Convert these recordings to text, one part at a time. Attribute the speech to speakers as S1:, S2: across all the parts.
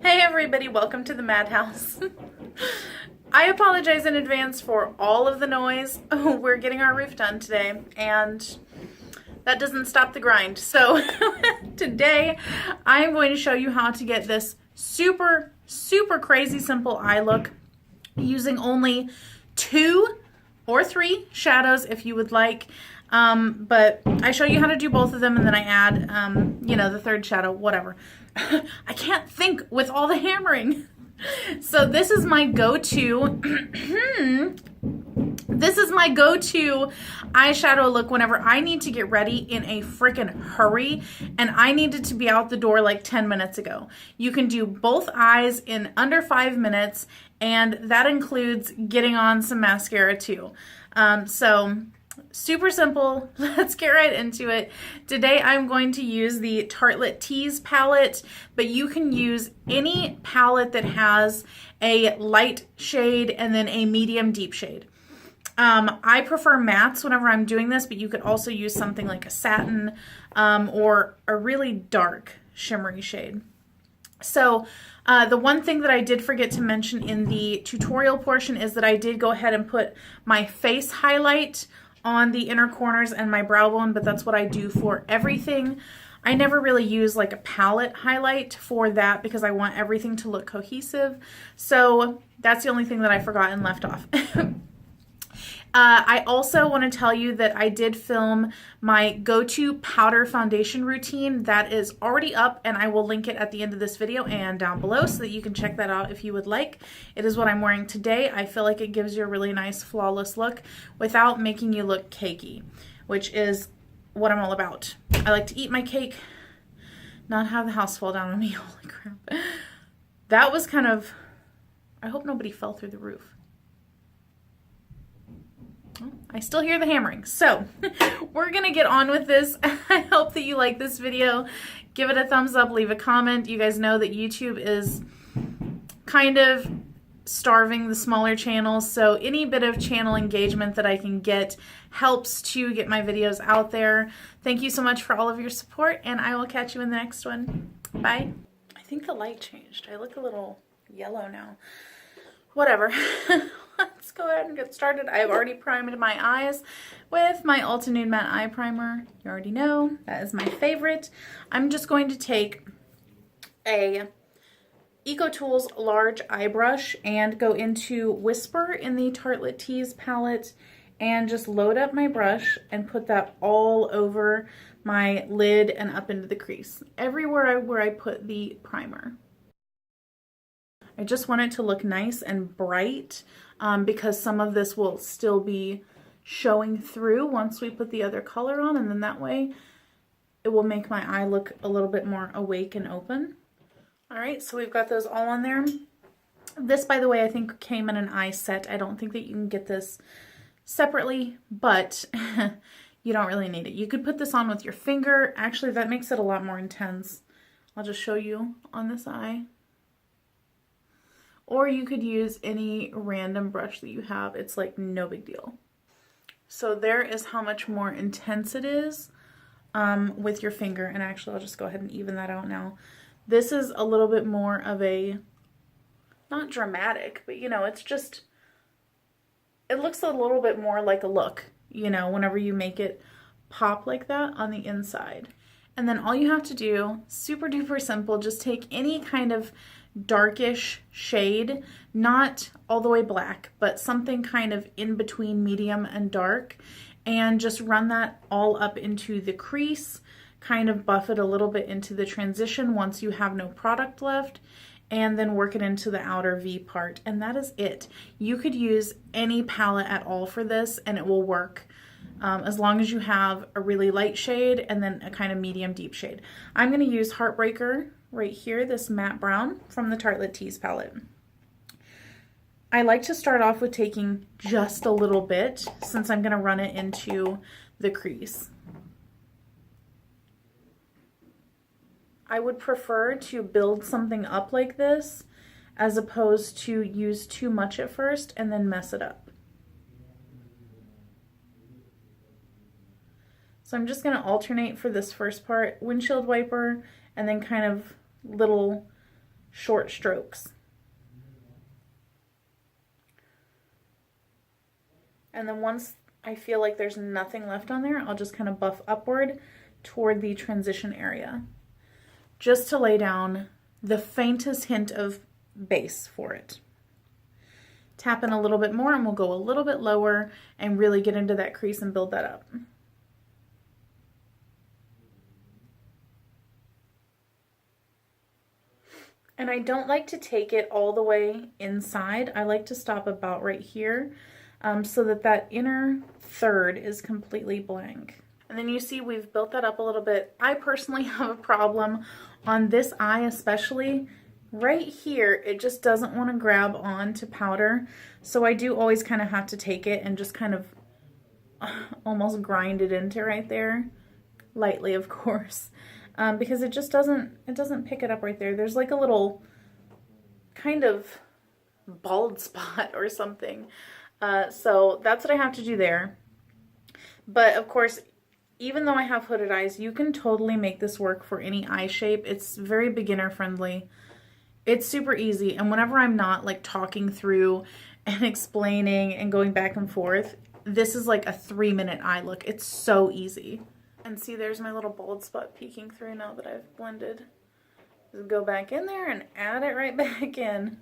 S1: Hey everybody, welcome to the Madhouse. I apologize in advance for all of the noise. We're getting our roof done today and that doesn't stop the grind. So today I'm going to show you how to get this super crazy simple eye look using only 2 or 3 shadows if you would like. But I show you how to do both of them and then I add, the third shadow, whatever. I can't think with all the hammering. So this is my go-to, eyeshadow look whenever I need to get ready in a freaking hurry and I needed to be out the door like 10 minutes ago. You can do both eyes in under 5 minutes and that includes getting on some mascara too. So super simple. Let's get right into it. Today I'm going to use the Tarte Tease palette, but you can use any palette that has a light shade and then a medium deep shade. I prefer mattes whenever I'm doing this, but you could also use something like a satin or a really dark shimmery shade. So the one thing that I did forget to mention in the tutorial portion is that I did go ahead and put my face highlight on the inner corners and my brow bone, but that's what I do for everything. I never really use like a palette highlight for that because I want everything to look cohesive. So that's the only thing that I forgot and left off. I also want to tell you that I did film my go-to powder foundation routine that is already up and I will link it at the end of this video and down below so that you can check that out if you would like. It is what I'm wearing today. I feel like it gives you a really nice flawless look without making you look cakey, which is what I'm all about. I like to eat my cake, not have the house fall down on me. Holy crap. That was kind of, I hope nobody fell through the roof. I still hear the hammering. So we're gonna get on with this. I hope that you like this video. Give it a thumbs up, leave a comment. You guys know that YouTube is kind of starving the smaller channels, so any bit of channel engagement that I can get helps to get my videos out there. Thank you so much for all of your support and I will catch you in the next one. Bye. I think the light changed. I look a little yellow now. Whatever. Let's go ahead and get started. I've already primed my eyes with my Ulta Nude Matte Eye Primer. You already know, that is my favorite. I'm just going to take a EcoTools large eye brush and go into Whisper in the Tarte Tease palette and just load up my brush and put that all over my lid and up into the crease, everywhere where I put the primer. I just want it to look nice and bright because some of this will still be showing through once we put the other color on, and then that way it will make my eye look a little bit more awake and open. All right, so we've got those all on there. This, by the way, I think came in an eye set. I don't think that you can get this separately, but you don't really need it. You could put this on with your finger. Actually, that makes it a lot more intense. I'll just show you on this eye. Or you could use any random brush that you have. It's like no big deal. So there is how much more intense it is with your finger. And actually, I'll just go ahead and even that out now. This is a little bit more of a, not dramatic, but it's just, it looks a little bit more like a look, whenever you make it pop like that on the inside. And then all you have to do, super duper simple, just take any kind of darkish shade, not all the way black, but something kind of in between medium and dark, and just run that all up into the crease, kind of buff it a little bit into the transition once you have no product left, and then work it into the outer V part, and that is it. You could use any palette at all for this and it will work. As long as you have a really light shade and then a kind of medium deep shade. I'm going to use Heartbreaker right here, this matte brown from the Tarte Tease palette. I like to start off with taking just a little bit since I'm going to run it into the crease. I would prefer to build something up like this as opposed to use too much at first and then mess it up. So I'm just going to alternate for this first part, windshield wiper, and then kind of little short strokes. And then once I feel like there's nothing left on there, I'll just kind of buff upward toward the transition area, just to lay down the faintest hint of base for it. Tap in a little bit more and we'll go a little bit lower and really get into that crease and build that up. And I don't like to take it all the way inside. I like to stop about right here, so that that inner third is completely blank. And then you see we've built that up a little bit. I personally have a problem on this eye, especially right here. It just doesn't want to grab on to powder. So I do always kind of have to take it and just kind of almost grind it into right there. Lightly, of course. Because it just doesn't pick it up right there. There's like a little kind of bald spot or something. So that's what I have to do there. But of course, even though I have hooded eyes, you can totally make this work for any eye shape. It's very beginner friendly. It's super easy. And whenever I'm not like talking through and explaining and going back and forth, this is like a 3-minute eye look. It's so easy. And see, there's my little bald spot peeking through now that I've blended. Just go back in there and add it right back in.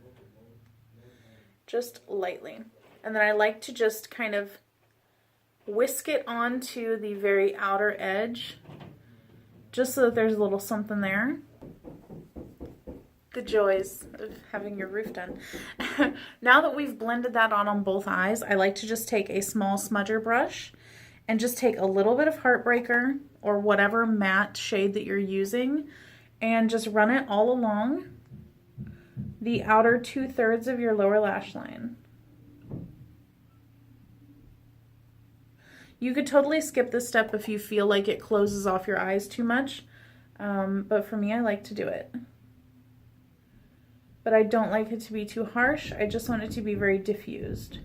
S1: Just lightly. And then I like to just kind of whisk it onto the very outer edge, just so that there's a little something there. The joys of having your roof done. Now that we've blended that on both eyes, I like to just take a small smudger brush and just take a little bit of Heartbreaker or whatever matte shade that you're using and just run it all along the outer 2/3 of your lower lash line. You could totally skip this step if you feel like it closes off your eyes too much, but for me, I like to do it. But I don't like it to be too harsh. I just want it to be very diffused.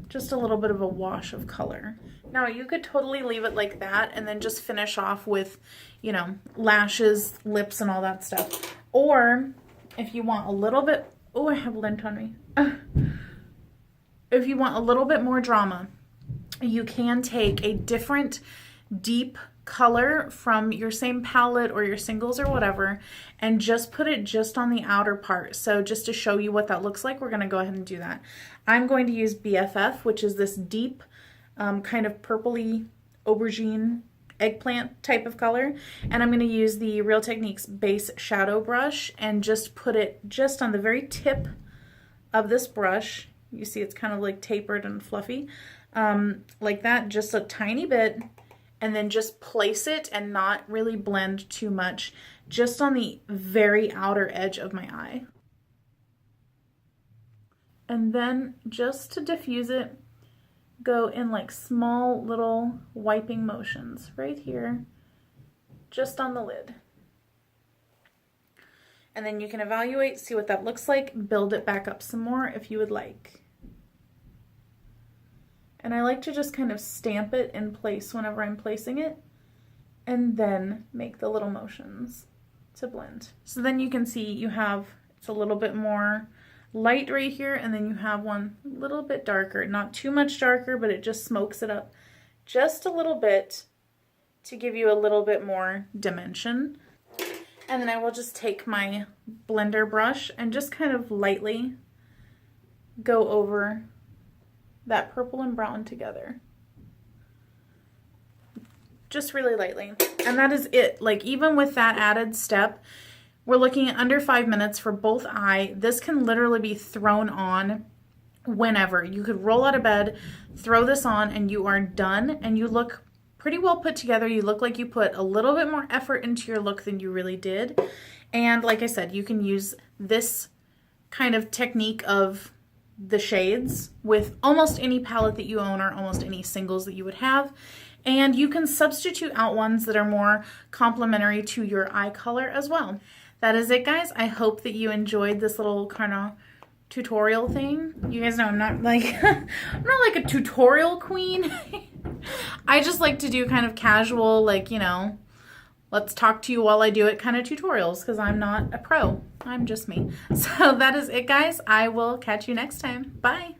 S1: Just a little bit of a wash of color. Now you could totally leave it like that and then just finish off with, you know, lashes, lips, and all that stuff. Or if you want a little bit, oh, I have lint on me. If you want a little bit more drama, you can take a different deep color from your same palette or your singles or whatever and just put it just on the outer part. So just to show you what that looks like, we're going to go ahead and do that. I'm going to use BFF, which is this deep kind of purpley aubergine eggplant type of color, and I'm going to use the Real Techniques base shadow brush and just put it just on the very tip of this brush. You see it's kind of like tapered and fluffy, like that, just a tiny bit, and then just place it and not really blend too much, just on the very outer edge of my eye. And then just to diffuse it, go in like small little wiping motions right here, just on the lid. And then you can evaluate, see what that looks like, build it back up some more if you would like. And I like to just kind of stamp it in place whenever I'm placing it, and then make the little motions to blend. So then you can see you have, it's a little bit more light right here, and then you have one a little bit darker. Not too much darker, but it just smokes it up just a little bit to give you a little bit more dimension. And then I will just take my blender brush and just kind of lightly go over that purple and brown together. Just really lightly. And that is it. Like, even with that added step, we're looking at under 5 minutes for both eye. This can literally be thrown on whenever. You could roll out of bed, throw this on, and you are done. And you look pretty well put together. You look like you put a little bit more effort into your look than you really did. And like I said, you can use this kind of technique of the shades with almost any palette that you own or almost any singles that you would have. And you can substitute out ones that are more complementary to your eye color as well. That is it, guys. I hope that you enjoyed this little kind of tutorial thing. You guys know I'm not like I'm not like a tutorial queen. I just like to do kind of casual, like, you know, let's talk to you while I do it kind of tutorials, because I'm not a pro. I'm just me. So that is it, guys. I will catch you next time. Bye.